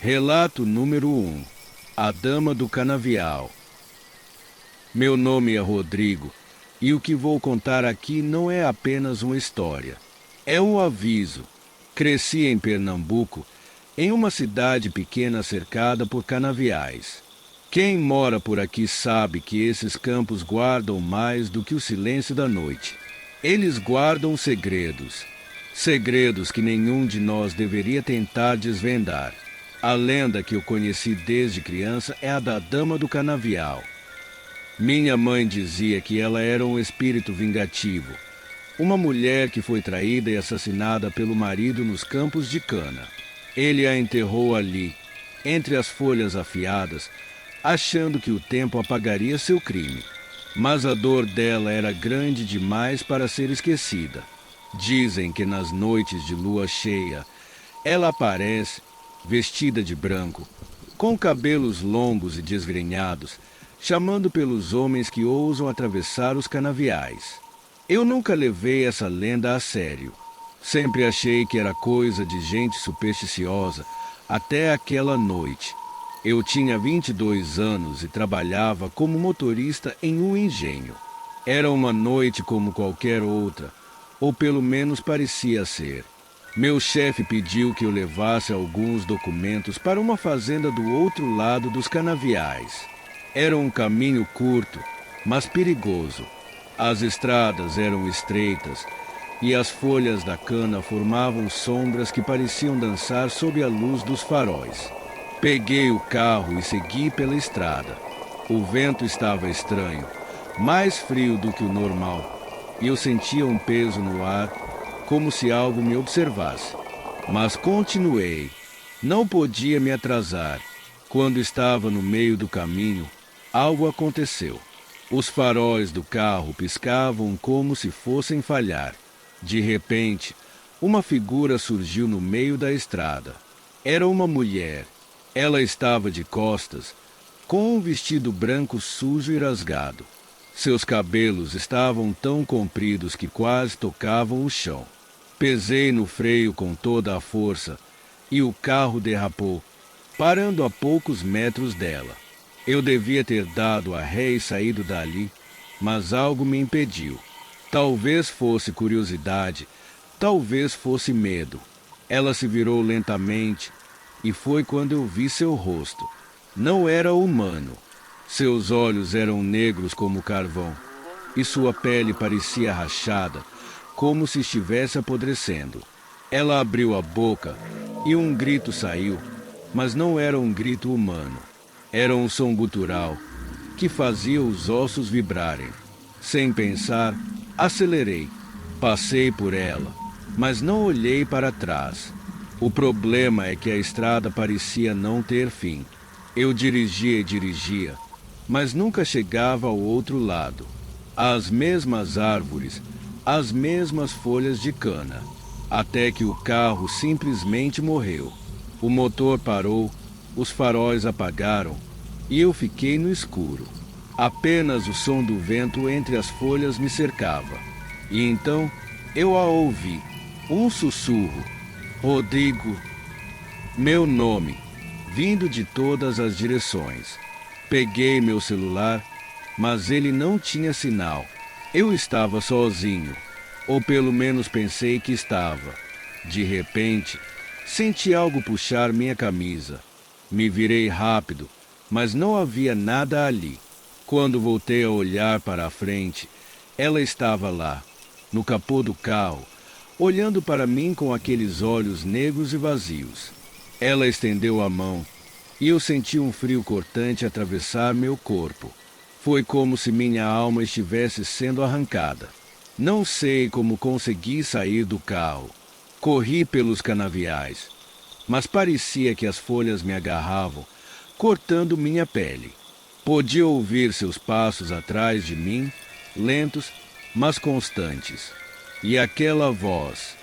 Relato número 1. A Dama do Canavial. Meu nome é Rodrigo, e o que vou contar aqui não é apenas uma história. É um aviso. Cresci em Pernambuco, em uma cidade pequena cercada por canaviais. Quem mora por aqui sabe que esses campos guardam mais do que o silêncio da noite. Eles guardam segredos. Segredos que nenhum de nós deveria tentar desvendar. A lenda que eu conheci desde criança é a da Dama do Canavial. Minha mãe dizia que ela era um espírito vingativo, uma mulher que foi traída e assassinada pelo marido nos campos de cana. Ele a enterrou ali, entre as folhas afiadas, achando que o tempo apagaria seu crime. Mas a dor dela era grande demais para ser esquecida. Dizem que nas noites de lua cheia, ela aparece, vestida de branco, com cabelos longos e desgrenhados, chamando pelos homens que ousam atravessar os canaviais. Eu nunca levei essa lenda a sério. Sempre achei que era coisa de gente supersticiosa, até aquela noite. Eu tinha 22 anos e trabalhava como motorista em um engenho. Era uma noite como qualquer outra, ou pelo menos parecia ser. Meu chefe pediu que eu levasse alguns documentos para uma fazenda do outro lado dos canaviais. Era um caminho curto, mas perigoso. As estradas eram estreitas e as folhas da cana formavam sombras que pareciam dançar sob a luz dos faróis. Peguei o carro e segui pela estrada. O vento estava estranho, mais frio do que o normal, e eu sentia um peso no ar, como se algo me observasse. Mas continuei. Não podia me atrasar. Quando estava no meio do caminho, algo aconteceu. Os faróis do carro piscavam como se fossem falhar. De repente, uma figura surgiu no meio da estrada. Era uma mulher. Ela estava de costas, com um vestido branco sujo e rasgado. Seus cabelos estavam tão compridos que quase tocavam o chão. Pesei no freio com toda a força e o carro derrapou, parando a poucos metros dela. Eu devia ter dado a ré e saído dali, mas algo me impediu. Talvez fosse curiosidade, talvez fosse medo. Ela se virou lentamente e foi quando eu vi seu rosto. Não era humano. Seus olhos eram negros como carvão e sua pele parecia rachada, como se estivesse apodrecendo. Ela abriu a boca e um grito saiu, mas não era um grito humano. Era um som gutural que fazia os ossos vibrarem. Sem pensar, acelerei. Passei por ela, mas não olhei para trás. O problema é que a estrada parecia não ter fim. Eu dirigia e dirigia, mas nunca chegava ao outro lado. As mesmas árvores, as mesmas folhas de cana, até que o carro simplesmente morreu. O motor parou, os faróis apagaram e eu fiquei no escuro. Apenas o som do vento entre as folhas me cercava. E então eu a ouvi, um sussurro: Rodrigo, meu nome, vindo de todas as direções. Peguei meu celular, mas ele não tinha sinal. Eu estava sozinho, ou pelo menos pensei que estava. De repente, senti algo puxar minha camisa. Me virei rápido, mas não havia nada ali. Quando voltei a olhar para a frente, ela estava lá, no capô do carro, olhando para mim com aqueles olhos negros e vazios. Ela estendeu a mão e eu senti um frio cortante atravessar meu corpo. Foi como se minha alma estivesse sendo arrancada. Não sei como consegui sair do carro. Corri pelos canaviais, mas parecia que as folhas me agarravam, cortando minha pele. Podia ouvir seus passos atrás de mim, lentos, mas constantes. E aquela voz: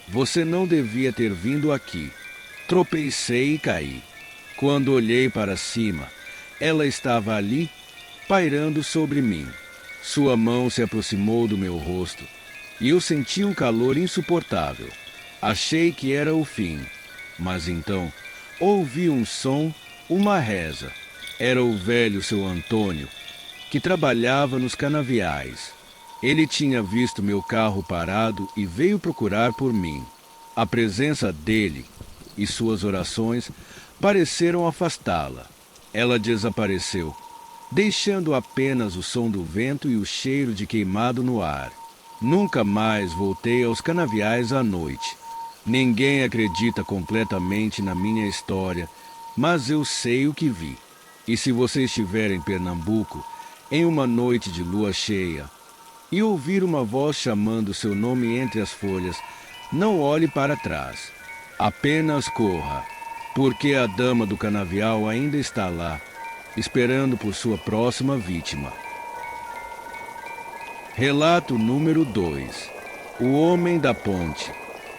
você não devia ter vindo aqui. Tropecei e caí. Quando olhei para cima, ela estava ali, pairando sobre mim. Sua mão se aproximou do meu rosto e eu senti um calor insuportável. Achei que era o fim, mas então ouvi um som, uma reza. Era o velho seu Antônio, que trabalhava nos canaviais. Ele tinha visto meu carro parado e veio procurar por mim. A presença dele e suas orações pareceram afastá-la. Ela desapareceu, deixando apenas o som do vento e o cheiro de queimado no ar. Nunca mais voltei aos canaviais à noite. Ninguém acredita completamente na minha história, mas eu sei o que vi. E se você estiver em Pernambuco, em uma noite de lua cheia, e ouvir uma voz chamando seu nome entre as folhas, não olhe para trás. Apenas corra, porque a dama do canavial ainda está lá, esperando por sua próxima vítima. Relato número 2. O Homem da Ponte.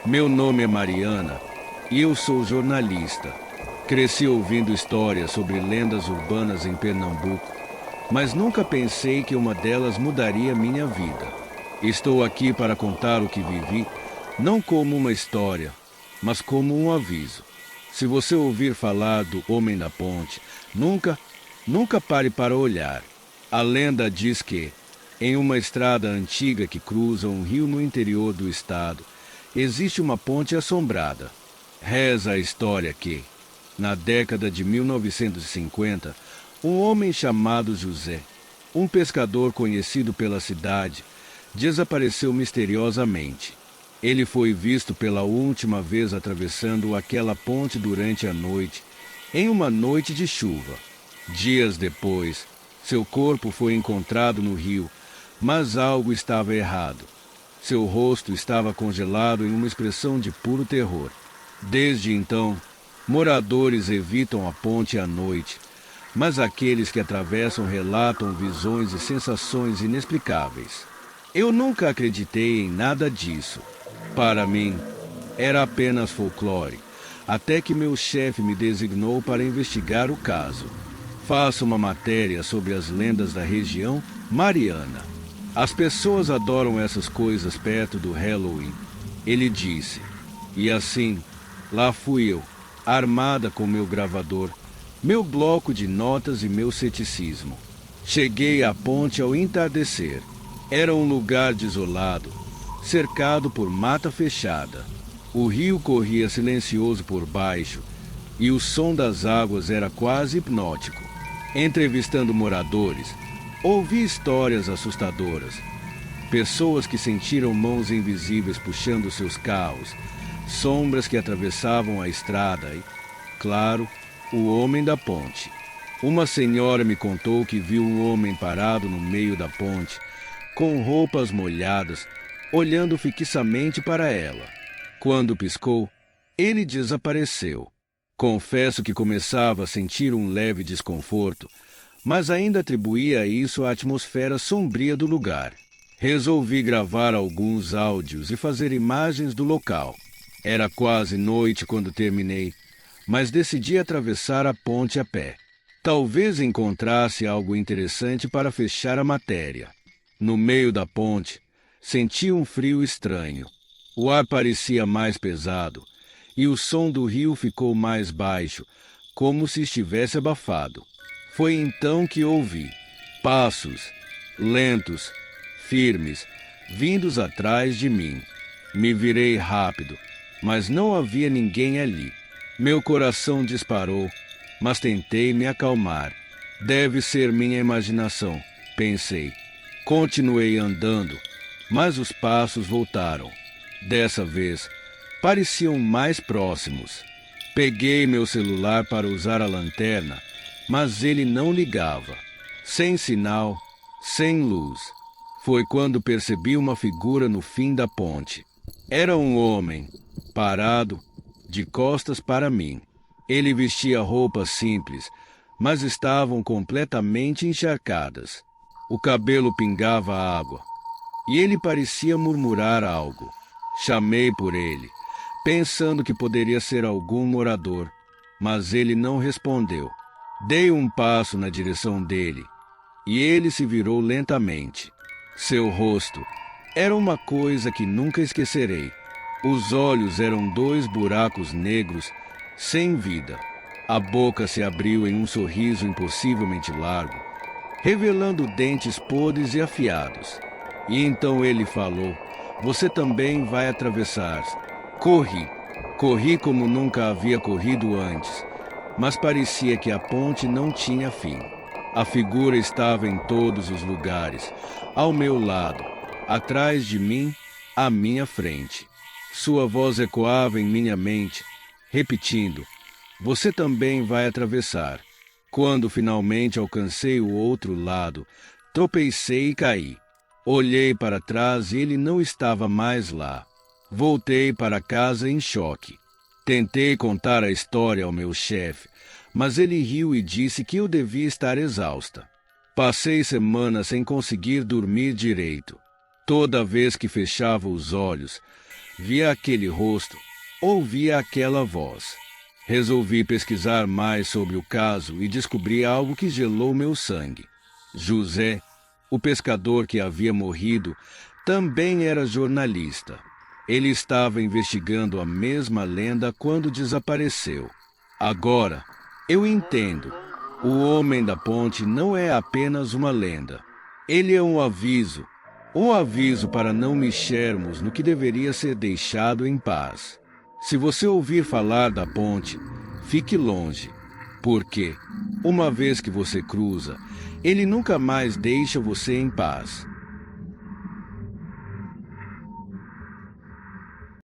Meu nome é Mariana e eu sou jornalista. Cresci ouvindo histórias sobre lendas urbanas em Pernambuco, mas nunca pensei que uma delas mudaria minha vida. Estou aqui para contar o que vivi, não como uma história, mas como um aviso. Se você ouvir falar do Homem da Ponte, nunca pare para olhar. A lenda diz que, em uma estrada antiga que cruza um rio no interior do estado, existe uma ponte assombrada. Reza a história que, na década de 1950, um homem chamado José, um pescador conhecido pela cidade, desapareceu misteriosamente. Ele foi visto pela última vez atravessando aquela ponte durante a noite, em uma noite de chuva. Dias depois, seu corpo foi encontrado no rio, mas algo estava errado. Seu rosto estava congelado em uma expressão de puro terror. Desde então, moradores evitam a ponte à noite, mas aqueles que atravessam relatam visões e sensações inexplicáveis. Eu nunca acreditei em nada disso. Para mim, era apenas folclore, até que meu chefe me designou para investigar o caso. Faço uma matéria sobre as lendas da região Mariana. As pessoas adoram essas coisas perto do Halloween, ele disse. E assim, lá fui eu, armada com meu gravador, meu bloco de notas e meu ceticismo. Cheguei à ponte ao entardecer. Era um lugar desolado, cercado por mata fechada. O rio corria silencioso por baixo e o som das águas era quase hipnótico. Entrevistando moradores, ouvi histórias assustadoras. Pessoas que sentiram mãos invisíveis puxando seus carros, sombras que atravessavam a estrada e, claro, o homem da ponte. Uma senhora me contou que viu um homem parado no meio da ponte, com roupas molhadas, olhando fixamente para ela. Quando piscou, ele desapareceu. Confesso que começava a sentir um leve desconforto, mas ainda atribuía isso à atmosfera sombria do lugar. Resolvi gravar alguns áudios e fazer imagens do local. Era quase noite quando terminei, mas decidi atravessar a ponte a pé. Talvez encontrasse algo interessante para fechar a matéria. No meio da ponte, senti um frio estranho. O ar parecia mais pesado e o som do rio ficou mais baixo, como se estivesse abafado. Foi então que ouvi passos, lentos, firmes, vindos atrás de mim. Me virei rápido, mas não havia ninguém ali. Meu coração disparou, mas tentei me acalmar. Deve ser minha imaginação, pensei. Continuei andando, mas os passos voltaram. Dessa vez, pareciam mais próximos. Peguei meu celular para usar a lanterna, mas ele não ligava. Sem sinal, sem luz. Foi quando percebi uma figura no fim da ponte. Era um homem, parado, de costas para mim. Ele vestia roupas simples, mas estavam completamente encharcadas. O cabelo pingava água, e ele parecia murmurar algo. Chamei por ele, pensando que poderia ser algum morador, mas ele não respondeu. Dei um passo na direção dele, e ele se virou lentamente. Seu rosto era uma coisa que nunca esquecerei. Os olhos eram dois buracos negros sem vida. A boca se abriu em um sorriso impossivelmente largo, revelando dentes podres e afiados. E então ele falou: "Você também vai atravessar." Corri. Corri como nunca havia corrido antes, mas parecia que a ponte não tinha fim. A figura estava em todos os lugares, ao meu lado, atrás de mim, à minha frente. Sua voz ecoava em minha mente, repetindo: "Você também vai atravessar." Quando finalmente alcancei o outro lado, tropecei e caí. Olhei para trás e ele não estava mais lá. Voltei para casa em choque. Tentei contar a história ao meu chefe, mas ele riu e disse que eu devia estar exausta. Passei semanas sem conseguir dormir direito. Toda vez que fechava os olhos, via aquele rosto, ouvia aquela voz. Resolvi pesquisar mais sobre o caso e descobri algo que gelou meu sangue. José, o pescador que havia morrido, também era jornalista. Ele estava investigando a mesma lenda quando desapareceu. Agora, eu entendo. O homem da ponte não é apenas uma lenda. Ele é um aviso para não mexermos no que deveria ser deixado em paz. Se você ouvir falar da ponte, fique longe, porque, uma vez que você cruza, ele nunca mais deixa você em paz.